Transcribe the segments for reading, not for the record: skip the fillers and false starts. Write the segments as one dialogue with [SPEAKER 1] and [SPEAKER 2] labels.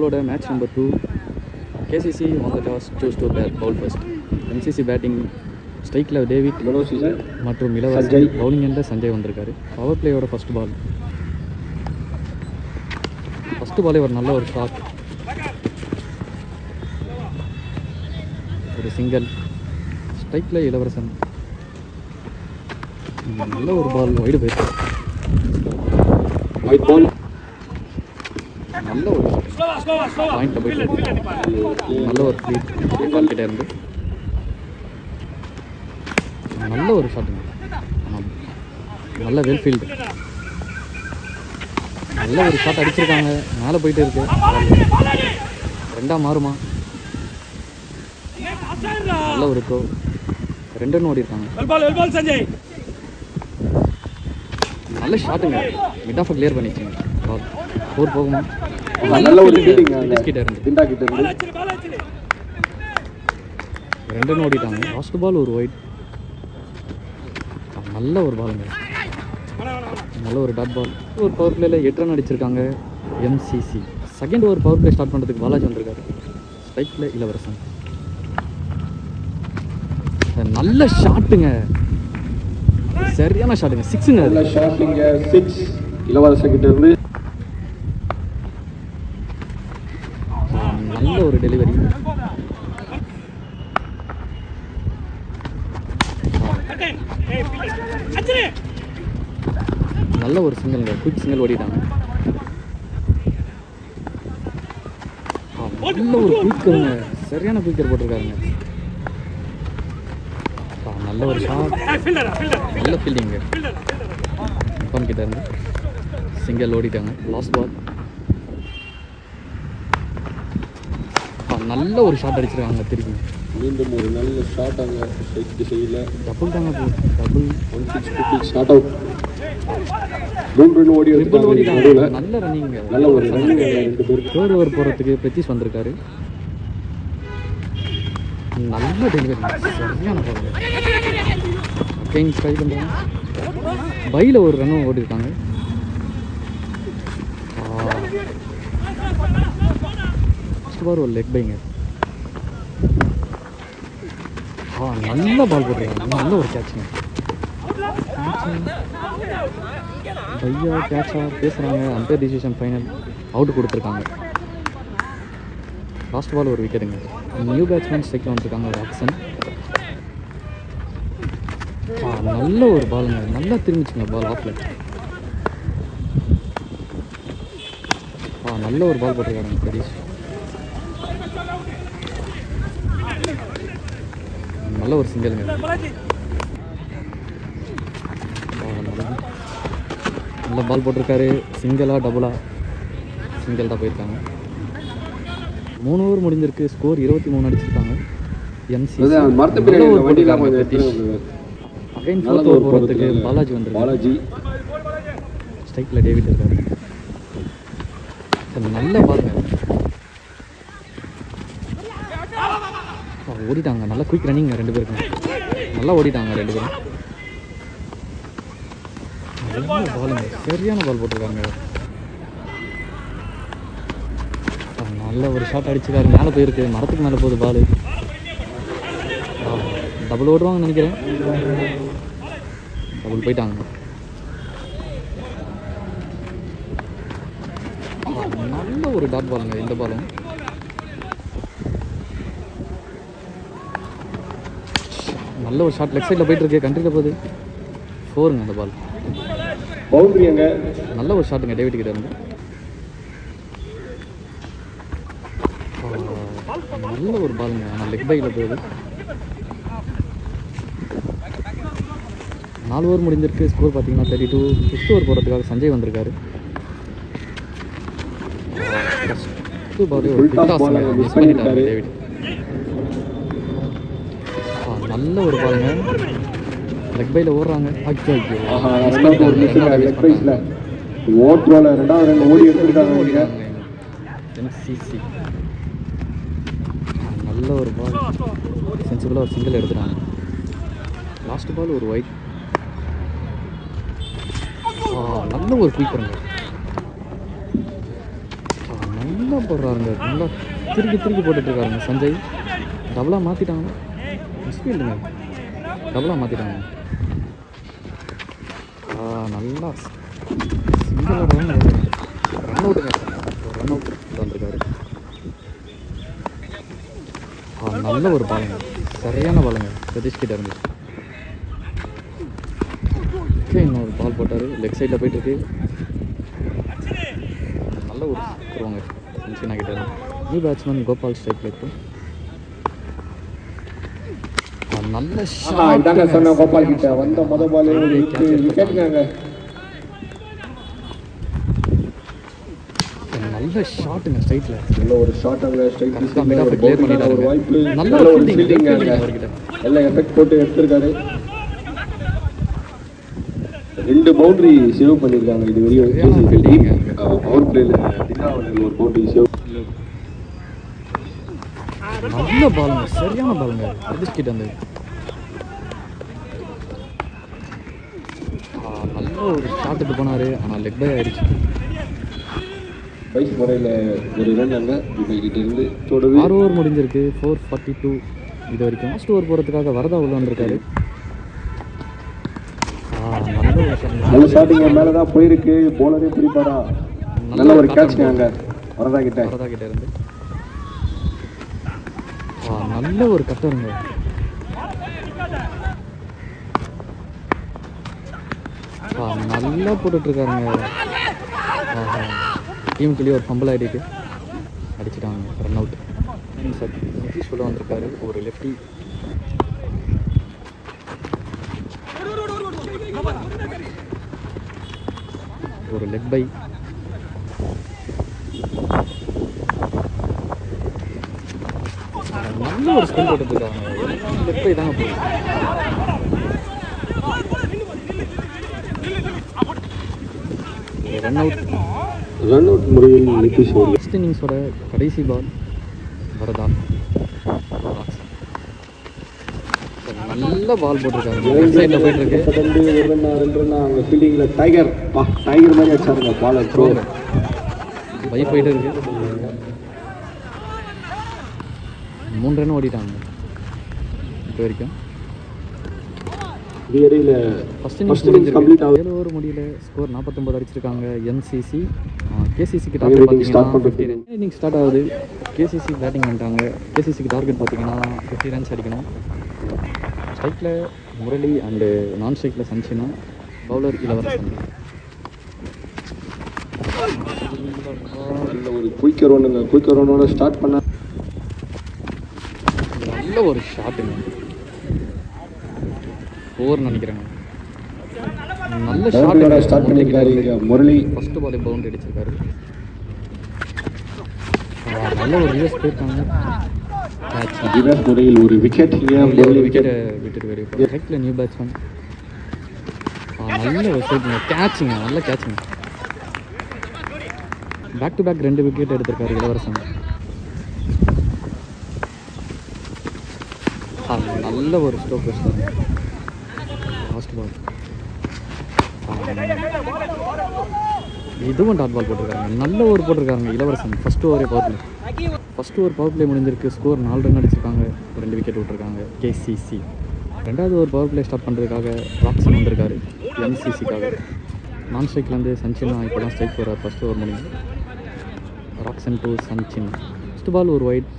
[SPEAKER 1] ஓவரோட match number 2. KCC on the toss chose to bowl first. MCC batting ஸ்ட்ரைக்கில் David மற்றும் இளவரசன், bowling என்ற சஞ்சய் வந்திருக்காரு. பவர் பிளேயோட ஃபஸ்ட் பாலே ஒரு நல்ல ஒரு ஷாட், ஒரு சிங்கிள். ஸ்ட்ரைக்கில் இளவரசன், நல்ல ஒரு பால் வைடு போயிருக்கு. நல்ல ஒரு பாயிண்ட்டில் போயிட்டு நல்ல ஒரு ஃபீட் பால் கிட்டே இருந்து நல்ல ஒரு ஷாட்டுங்க. நல்ல வெல்ஃபீல்டு, நல்ல ஒரு ஷாட் அடிச்சிருக்காங்க. மேலே போயிட்டு இருக்கு. ரெண்டாக மாறுமா? நல்ல ஒரு த்ரோ. 2 ரன் ஓடி இருக்காங்க. நல்ல ஷாட்டுங்க. மிட் ஆஃப் கிளியர் பண்ணிச்சுங்க. பால் 4 போகுமா? நல்ல ஒரு ஃபீல்டிங் கிட்ட இருந்து 2 ரன் ஓடிட்டாங்க. லாஸ்ட் பால் ஒரு ஒயிட். நல்ல ஒரு பாலுங்க, நல்ல ஒரு டாட் பால். ஒரு பவர் பிளேயில் 8 ரன் அடிச்சிருக்காங்க MCC. Second over power play start பண்ணுறதுக்கு பாலாஜி வந்திருக்காரு. ஸ்ட்ரைக்கில் இளவரசன், நல்ல ஷாட்டுங்க, சரியான ஷாட்டுங்க, 6ங்க.
[SPEAKER 2] நல்ல ஷாட்டுங்க, 6 இளவரசன் கிட்ட இருந்து.
[SPEAKER 1] நல்ல ஒரு டெலிவரி, நல்ல ஒரு சிங்கிள்ங்க, குயிக் சிங்கிள் ஓடிட்டாங்க. நல்ல ஒரு குயிக்கருங்க, சரியான குயிக்கர் போட்டிருக்காருங்க. நல்ல ஒரு ஷாட், நல்ல ஃபீல்டிங்க. இப்பான் கிட்ட இருந்து சிங்கிள் ஓடிட்டாங்க. லாஸ்ட் பால் நல்ல ஒரு ஷாட் அடிச்சிருக்காங்க. திருப்பி
[SPEAKER 2] மீண்டும் ஒரு நல்ல ஷாட் அங்கே ஸ்ட்ரைக் திசையில்.
[SPEAKER 1] டபுள் தாங்க, டபுள்
[SPEAKER 2] 1 ஷாட் அவுட். 3 ரன் ஓடி
[SPEAKER 1] ஓடிட்டாங்க. நல்ல ரன்னிங்,
[SPEAKER 2] நல்ல ஒரு ரன்னிங். 2 பேர்
[SPEAKER 1] தேர்ட் ஓவர் போகிறதுக்கு பிரதீஷ் வந்திருக்காரு. நல்ல டெலிவரி, சரியான பால். கெயின் ட்ரை பண்ணுறாங்க. பையில் ஒரு ரன்னும் ஓடிருக்காங்க. ஃபஸ்ட் பால் ஒரு லெக் பைங்க. நல்ல பால் போட்டிருக்காங்க. நல்ல ஒரு கேட்சுங்க. பையா கேட்சா பேசுகிறாங்க. அம்பையர் டிசிஷன் ஃபைனல் அவுட் கொடுத்துருக்காங்க. லாஸ்ட் பால் ஒரு விக்கெட்டுங்க. நியூ பேட்ஸ்மேன் ஸ்ட்ரைக்கில் வந்துருக்காங்க வாட்சன். நல்ல ஒரு பாலுங்க, நல்லா திரும்பிச்சுங்க பால் ஆஃப்ல. நல்ல ஒரு பால் போட்டிருக்காங்க பிரதீஷ். நல்ல ஒரு சிங்கிள்ங்க. நல்ல பால் போட்டிருக்காரு. சிங்கிளா டபுளா? சிங்கிள் தான் போயிருக்காங்க. 3 ஓவர் முடிஞ்சிருக்கு. ஸ்கோர் 23 அடிச்சிருக்காங்க. MCC அகைன் 4th ஓவர் போகிறதுக்கு பாலாஜி வந்துருக்கு. ஸ்ட்ரைக்கில் டேவிட் இருக்காரு. நல்ல பாருங்க, ஓடிட்டாங்க. நல்லா குயிக் ரன்னிங் 2 பேருக்கும். நல்லா ஓடிட்டாங்க 2 பேரும். நல்ல பாலுங்க, சரியான பால் போட்டிருக்காங்க. நல்ல ஒரு ஷாட் அடிச்சுக்காரு. மேலே போயிருக்கு, மரத்துக்கு மேலே போகுது பால். டபுள் ஓடுவாங்கன்னு நினைக்கிறேன். டபுள் போயிட்டாங்க. நல்ல ஒரு டாட் பாலுங்க இந்த பாலும். நல்ல ஒரு ஷாட் லெக் சைடில் போயிட்டு இருக்கு. கண்ட்ரியில் போகுது. 4ங்க அந்த பால்.
[SPEAKER 2] பவுண்டரிங்க.
[SPEAKER 1] நல்ல ஒரு ஷாட்டுங்க டேவிட் கிட்ட இருந்து. நல்ல ஒரு பாலுங்க, ஆனால் லெக் பைக்கில் போகுது. 4 ஓவர் முடிஞ்சிருக்கு. ஸ்கோர் பார்த்தீங்கன்னா 32. 5th ஓவர் போகிறதுக்காக சஞ்சய் வந்திருக்காரு. டேவிட் நல்ல ஒரு பாலுங்க, லெக் பையில் ஓடுறாங்க. MCC நல்ல ஒரு பால், சென்சிபிளாக ஒரு சிங்கிள் எடுத்துட்டாங்க. லாஸ்ட் பால் ஒரு ஒயிட். நல்ல ஒரு குயிக் பண்ணுங்க. நல்ல நல்லா போடுறாருங்க, நல்லா திருக்கி போட்டுட்ருக்காருங்க சஞ்சய். டபுளாக மாற்றிட்டாங்க, மிஸ்ஃபீல்டுங்க, டபுளாக மாற்றிட்டாங்க. நல்லா சிங்கிளாக ரன் அவுட்டுங்க, ரன் அவுட் வந்திருக்காரு. நல்ல ஒரு பாலுங்க, சரியான பாலுங்க சதீஷ் கிட்ட இருந்து. ஓகே, இன்னொரு பால் போட்டார், லெக் சைடில் போயிட்டுருக்கு. நல்ல ஒரு வருவாங்க சஞ்சனா கிட்ட இருந்து. நியூ பேட்ஸ்மேன் கோபால் ஸ்ட்ரைக்கில் இப்போ. நல்ல ஷாட்
[SPEAKER 2] சொன்ன கோபால் கிட்ட வந்த முதல் பால் விக்கெட்டுங்க.
[SPEAKER 1] நல்ல ஷாட்டுங்க ஸ்ட்ரைட்ல,
[SPEAKER 2] நல்ல ஒரு ஷாட் அங்க ஸ்ட்ரைட்
[SPEAKER 1] கிளியர் பண்ணிட்டாரு.
[SPEAKER 2] வாய்ப்பு,
[SPEAKER 1] நல்ல ஒரு ஃபீல்டிங் அவர்கிட்ட
[SPEAKER 2] எல்லாம் எஃபெக்ட் போட்டு எடுத்திருக்காரு. 2 பவுண்டரி சேவ் பண்ணிருக்காங்க இது வரையும். பவர் பிளேல தினாவர்கள் ஒரு பவுண்டரி சேவ்.
[SPEAKER 1] நல்ல பாலுங்க, சரியான பாலுங்க சதீஷ் கிட்ட இருந்து. நல்ல ஒரு ஷாட்டுக்கு போனார், ஆனால் லெக் பை ஆயிடுச்சு.
[SPEAKER 2] பைஸ் முறையில் ஒரு ரன் அங்கே கிட்ட இருந்து தொடர்ந்து
[SPEAKER 1] 6 ஓவர் முடிஞ்சிருக்கு, 442 இது வரைக்கும். லாஸ்ட் ஓவர் போகிறதுக்காக வரதா உள்ள வந்திருக்காரு.
[SPEAKER 2] நல்ல ஷாட்டிங் மேலே தான் போயிருக்கு, போலரே பிடிப்பாரா. நல்ல ஒரு கேட்ச் அங்கே வரதா கிட்ட
[SPEAKER 1] இருந்து. நல்ல ஒரு கட்டருங்க, நல்லா போட்டுட்ருக்காருங்க. டீமுக்குள்ளேயே ஒரு ஃபம்பிள் ஆகிட்டு அடிச்சிட்டாங்க, ரன் அவுட். நிதிஷ் உள்ள வந்திருக்காரு, ஒரு லெஃப்டி. ஒரு லெக் பை. நல்ல ஒரு ஸ்பின் போட்டுருக்காங்க, லெக் பை தாங்க போகுது. ரன் அவுட்
[SPEAKER 2] முறையில் நிதிஷ்
[SPEAKER 1] ஃபர்ஸ்ட் இன்னிங்ஸோட கடைசி பால் வரதா. நல்ல பால் போட்டிருக்காங்க, சைடில் போயிட்டு இருக்கு.
[SPEAKER 2] அவங்க ஃபீல்டிங்கில் டைகர் மாதிரி அடிச்சாருங்க பால்.
[SPEAKER 1] பை போயிட்டு இருக்கு. 3 ரன் ஓடிட்டாங்க இப்போ வரைக்கும். ஃபர்ஸ்ட் இன்னிங்ஸ் கம்ப்ளீட் ஆகுது. 7 ஓவர் முடியல, ஸ்கோர் 49 அடிச்சிருக்காங்க. என்சிசி கேசிசிக்கு டார்கெட் பார்த்தீங்கன்னா 50 ரன். இன்னிங்ஸ் ஸ்டார்ட் ஆகுது, கேசிசி பேட்டிங் பண்ணிட்டாங்க. கேசிசிக்கு டார்கெட் பார்த்தீங்கன்னா 50 ரன்ஸ் அடிக்கணும். ஸ்ட்ரைக்கில் முரளி அண்டு நான் ஸ்ட்ரைக்கில் சஞ்சினா, பவுலர் இளவரசன்.
[SPEAKER 2] நல்ல ஒரு குயிக்கர் ரன்னோட ஸ்டார்ட் பண்ண
[SPEAKER 1] நல்ல ஒரு ஷாட்டுங்க, 4 நினைக்கிறேங்க. நல்ல ஷாட்
[SPEAKER 2] ஸ்டார்ட் பண்ணிக்கிறாரு முரளி.
[SPEAKER 1] ஃபர்ஸ்ட் பால் பவுண்டரி அடிச்சிருக்காரு. நல்ல ஒரு ரிவர்ஸ் போயிருக்காங்க.
[SPEAKER 2] ரிவர்ஸ் முறையில் ஒரு விக்கெட்
[SPEAKER 1] விக்கெட்டை விட்டுட்டு போயிருக்காரு. ஸ்ட்ரைக்கில் நியூ பேட்ஸ்மேன். நல்ல ஒரு ஸ்ட்ரைக்குங்க, கேட்சுங்க, நல்ல கேட்சுங்க. பேக் டு பேக் 2 விக்கெட் எடுத்திருக்காரு இளவரசன். நல்ல ஒரு ஸ்ட்ரோக் வச்சுட்டாங்க. லாஸ்ட் பால் இதுவும் டாட் பால் போட்டிருக்காங்க. நல்ல ஓவர் போட்டிருக்காங்க இளவரசன். ஃபர்ஸ்ட் ஓவர் பவர் பிளே முடிஞ்சிருக்கு. ஸ்கோர் 4 ரன் அடிச்சிருக்காங்க, 2 விக்கெட் விட்டுருக்காங்க கேசிசி. 2வது ஓவர் பவர் பிளே ஸ்டார்ட் பண்ணுறதுக்காக ராக்சன் வந்திருக்காரு என்சிசிக்காக. நான் ஸ்ட்ரைக்லேருந்து சஞ்சினா இப்போ தான் ஸ்ட்ரைக் போகிறார். ஃபர்ஸ்ட் ஓவர் முடிஞ்சு ராக்சன் டு சஞ்சின். ஃபர்ஸ்ட் பால் ஒரு வைட்.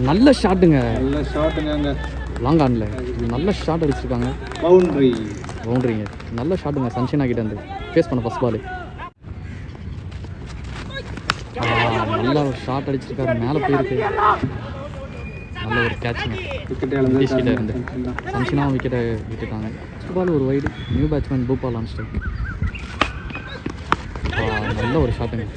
[SPEAKER 1] நல்ல ஷாட்டுங்க, லாங் ஆனில் நல்ல ஷாட் அடிச்சிருக்காங்க. பவுண்டரிங்க, நல்ல ஷாட்டுங்க சஞ்சினா கிட்ட இருந்து. ஃபேஸ் பண்ண ஃபர்ஸ்ட் பால் நல்ல ஒரு ஷாட் அடிச்சிருக்காரு, மேலே போயிருக்கு. நல்ல ஒரு கேட்சுங்க கிட்ட இருந்து. சஞ்சினாவும் விக்கெட்டை விட்டுட்டாங்க. ஃபர்ஸ்ட் பால் ஒரு wide. New batsman Bhupal on strike. நல்ல ஒரு ஷாட்டுங்க.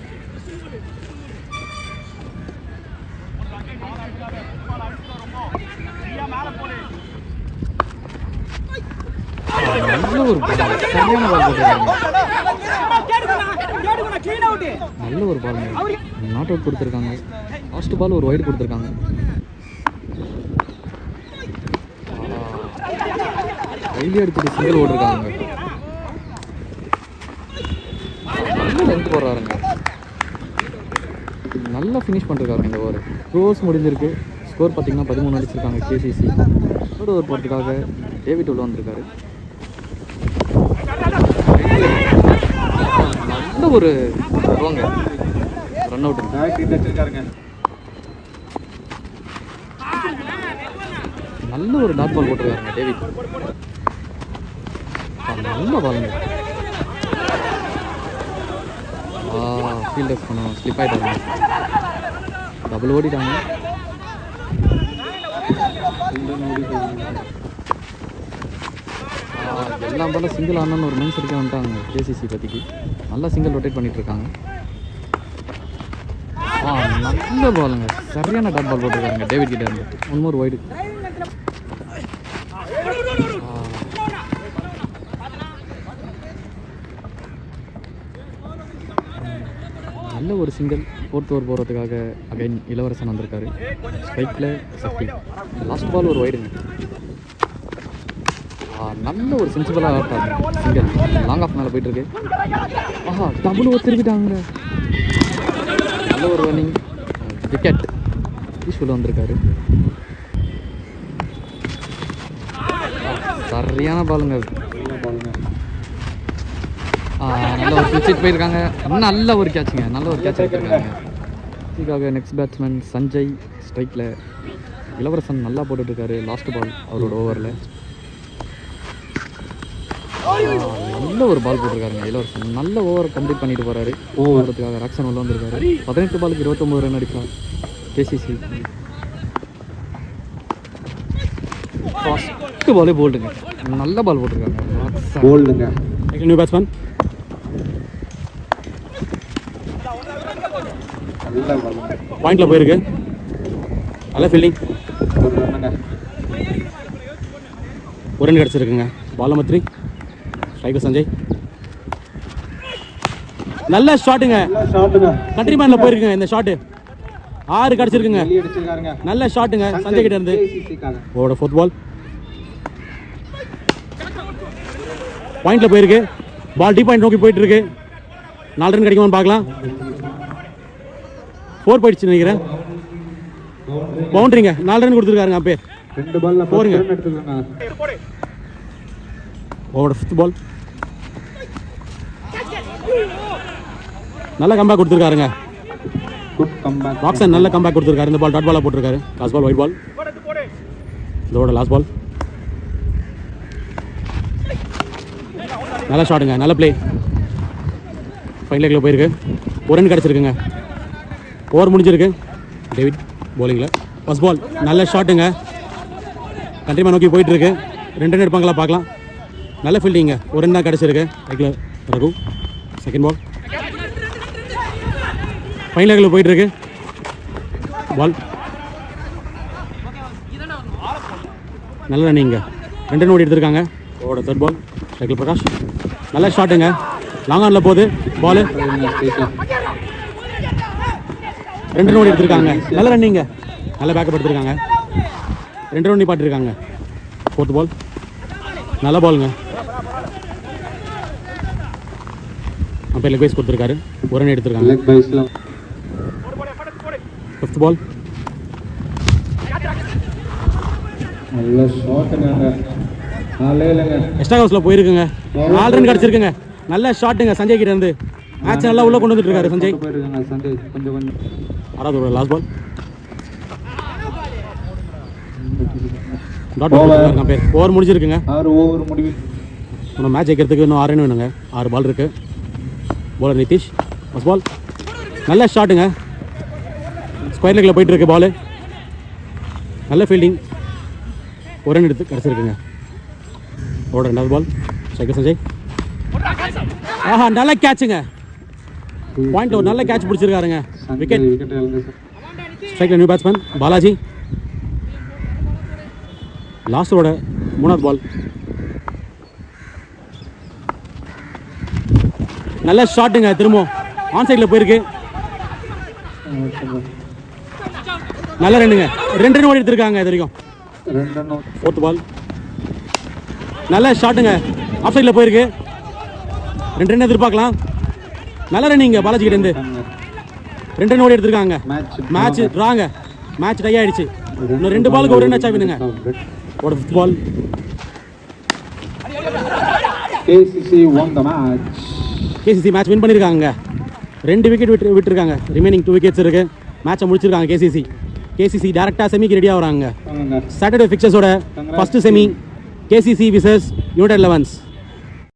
[SPEAKER 1] நல்ல ஒரு சரியான பால் போட்டிருக்காங்க. நல்ல ஒரு பால், நாட் அவுட் கொடுத்துருக்காங்க. லாஸ்ட் பால் ஒரு வைடு கொடுத்துருக்காங்க. கையிலே அடிச்சுட்டு சிங்கிள் ஓட்டிருக்காங்க. நல்ல லென்த் போடுறாருங்க, நல்லா ஃபினிஷ் பண்ணிருக்காருங்க இந்த ஓவர். க்ளோஸ் முடிஞ்சிருக்கு. ஸ்கோர் பார்த்தீங்கன்னா 13 அடிச்சிருக்காங்க கேசிசி. ஒரு ஓவர் போகிறதுக்காக டேவிட் உள்ள வந்திருக்காரு. நல்ல ஒரு வாங்க ரன் அவுட் நல்ல ஒரு டாட் பால் போட்டிருக்காருங்க டேவிட். நல்ல பாலுங்க. ஃபீல்டர்ஸ் பண்ண ஸ்லிப் ஆகிட்டாங்க, டபுள் ஓடிட்டாங்க. எல்லாம் பாலும் சிங்கிள் ஆனன்னு ஒரு மைண்ட் செட்டுக்கே வந்துட்டாங்க கேசிசி பற்றிக்கு. நல்லா சிங்கிள் ரொட்டேட் பண்ணிகிட்ருக்காங்க. நல்ல பாலுங்க, சரியான டாட் பால் போட்டிருக்காங்க டேவிட் கிட்ட இருந்து. One more wide. நல்ல ஒரு சிங்கிள். 4th ஓவர் போகிறதுக்காக அகைன் இளவரசன் வந்திருக்காரு. ஸ்ட்ரைக்கில் சக்தி. லாஸ்ட் பால் ஒரு வைடுங்க. நல்ல ஒரு சென்சிபிளாக ஆட்டாங்க சிங்கிள். லாங் ஆஃப் மேலே போயிட்டுருக்கு. டபுள் ஓவர் திருப்பிட்டாங்க. நல்ல ஒரு ரன்னிங். விக்கெட். ஈஸ்வரில் வந்திருக்காரு. சரியான பாலுங்க. நல்ல ஒரு பிடிச்சிட்டு போயிருக்காங்க. நல்ல ஒரு கேட்சுங்க, நல்ல ஒரு கேட்ச் எடுத்துருக்காங்க. இதுக்காக நெக்ஸ்ட் பேட்ஸ்மேன் சஞ்சய் ஸ்ட்ரைக்கில். இளவரசன் நல்லா போட்டுட்ருக்காரு லாஸ்ட் பால் அவரோட ஓவரில். நல்ல ஒரு பால் போட்டிருக்காருங்க இளவரசன். நல்ல ஓவர் கம்ப்ளீட் பண்ணிட்டு போகிறாரு. ஓவரத்துக்காக ராக்சன் உள்ள வந்திருக்காரு. 18 பாலுக்கு 29 ரன் அடிச்சார் கேசிசி. ஃபஸ்ட்டு பாலே போல்டுங்க, நல்ல பால் போட்டிருக்காங்க
[SPEAKER 2] போல்டுங்க.
[SPEAKER 3] நியூ பேட்ஸ்மேன் பாயிண்ட்ல போயிருக்கு. நல்ல ஃபீல்டிங். ஒரு ரன் கிடச்சிருக்குங்க. Ball number 3 striker Sanjay. நல்ல ஷாட்டுங்க, கண்ட்ரி மேன்ல போயிருக்குங்க இந்த ஷாட்டு. 6 கிடச்சிருக்குங்க. நல்ல ஷாட்டுங்க சஞ்சய் கிட்ட இருந்து. ஓட 4th பால் பாயிண்ட்ல போயிருக்கு. பால் டீப் பாயிண்ட் நோக்கி போயிட்டு இருக்கு. 4 ரன் கிடைக்குமான்னு பார்க்கலாம். 4 போயிடுச்சு நினைக்கிறேன். பவுண்டரிங்க. 4 ரன் கொடுத்துருக்காருங்க அப்பே.
[SPEAKER 2] 2 பால்ல 4 ரன் எடுத்துருக்காங்க.
[SPEAKER 3] ஓட 5th பால் நல்ல கம்பேக் கொடுத்துருக்காருங்க.
[SPEAKER 2] Good comeback.
[SPEAKER 3] ராக்சன் நல்ல கம்பேக் கொடுத்துருக்காரு. இந்த பால் டாட் பாலாக போட்டிருக்காரு. Last ball wide ball. இதோட லாஸ்ட் பால். நல்ல ஷாட்டுங்க, நல்ல பிளே. ஃபைன் லெக்கில் போயிருக்கு. ஒரு ரன் கிடச்சிருக்குங்க. ஓவர் முடிஞ்சிருக்கு. டேவிட் bowlingல ஃபர்ஸ்ட் பால். நல்ல ஷாட்டுங்க, கண்டிப்பாக நோக்கி போயிட்டு இருக்கு. 2 ரன் எடுப்பாங்களா பார்க்கலாம். நல்ல ஃபீல்டிங்க. ஒரு ரன் தான் கிடச்சிருக்கு. லெக்கில் ரகு. செகண்ட் பால் ஃபைன் லெக்கில் போயிட்டு இருக்கு. பால் நல்ல ரன்னிங்க. 2 ரன் ஓடி எடுத்திருக்காங்க. ஓட 3rd பால் லெக்கில் பிரகாஷ். நல்ல ஷாட்டுங்க, லாங் ஆனில் போகுது பால். 2 ரன் ஓடி எடுத்திருக்காங்க. நல்ல ரன்னிங்க, நல்ல பேக்கப் எடுத்திருக்காங்க. 2 ரன் நிப்பாட்டிருக்காங்க. 4th பால் நல்ல பாலுங்க. அப்போ லெக் வைஸ் கொடுத்துருக்காரு. ஒரு ரன் எடுத்திருக்காங்க. 5th பால்
[SPEAKER 2] நல்ல ஷாட்டுங்க.
[SPEAKER 3] எக்ஸ்ட்ரா ஹவுஸில் போயிருக்குங்க. 4 ரன் கிடச்சிருக்குங்க. நல்ல ஷாட்டுங்க சஞ்சய் கிட்ட இருந்து. மேட்ச் நல்லா உள்ளே கொண்டு வந்துட்டு இருக்காரு சஞ்சய்.
[SPEAKER 2] கொஞ்சம்
[SPEAKER 3] 6வது லாஸ்ட் பால் டாட் பால் பேர். ஓவர் முடிஞ்சிருக்குங்க.
[SPEAKER 2] 6 ஓவர் முடிவில்.
[SPEAKER 3] இன்னும் மேட்ச் ஜெயிக்கிறதுக்கு இன்னும் 6 ரன் வேணுங்க. 6 பால் இருக்கு. பவுலர் நிதிஷ். ஃபர்ஸ்ட் பால் நல்ல ஷாட்டுங்க, ஸ்கொயர் லெக்கில் போயிட்டு இருக்கு பால். நல்ல ஃபீல்டிங். ஒரு ரன் எடுத்து கிடச்சிருக்குங்க. ஓட 2வது பால் ஸ்ட்ரைக்கர் சஞ்சய். நல்ல கேட்சுங்க. பாயிண்ட் ஒரு நல்ல கேட்ச் பிடிச்சிருக்காருங்க. விக்கெட். ஸ்ட்ரைக்கில் நியூ பேட்ஸ்மேன் பாலாஜி. லாஸ்டோட 3வது பால். நல்ல ஷாட்டுங்க, திரும்ப ஆன் சைடில் போயிருக்கு. நல்ல ரன்னுங்க. 2 ரன் ஓடி எடுத்திருக்காங்க இது வரைக்கும். 4th பால் நல்ல ஷாட்டுங்க, ஆஃப் சைடில் போயிருக்கு. 2 ரன் எதிர்பார்க்கலாம். நல்ல ரன்னிங்க பாலாஜி கிட்ட இருந்து 2 ரன் ஓடி எடுத்திருக்காங்க. மேட்ச் ட்ராங்க. மேட்ச் டை ஆயிடுச்சு. இன்னும் 2 பாலுக்கு ஒரு ரன் ஆச்சா வினுங்க. ஒரு fifth ball.
[SPEAKER 2] KCC won the match.
[SPEAKER 3] KCC match win பண்ணியிருக்காங்க. 2 விக்கெட் விட்டுருக்காங்க. ரிமைனிங் 2 விக்கெட்ஸ் இருக்கு. மேட்சை முடிச்சிருக்காங்க KCC டேரக்டாக செமிக்கு ரெடி ஆகுறாங்க. சாட்டர்டே ஃபிக்சர்ஸோட first semi KCC versus United 11s.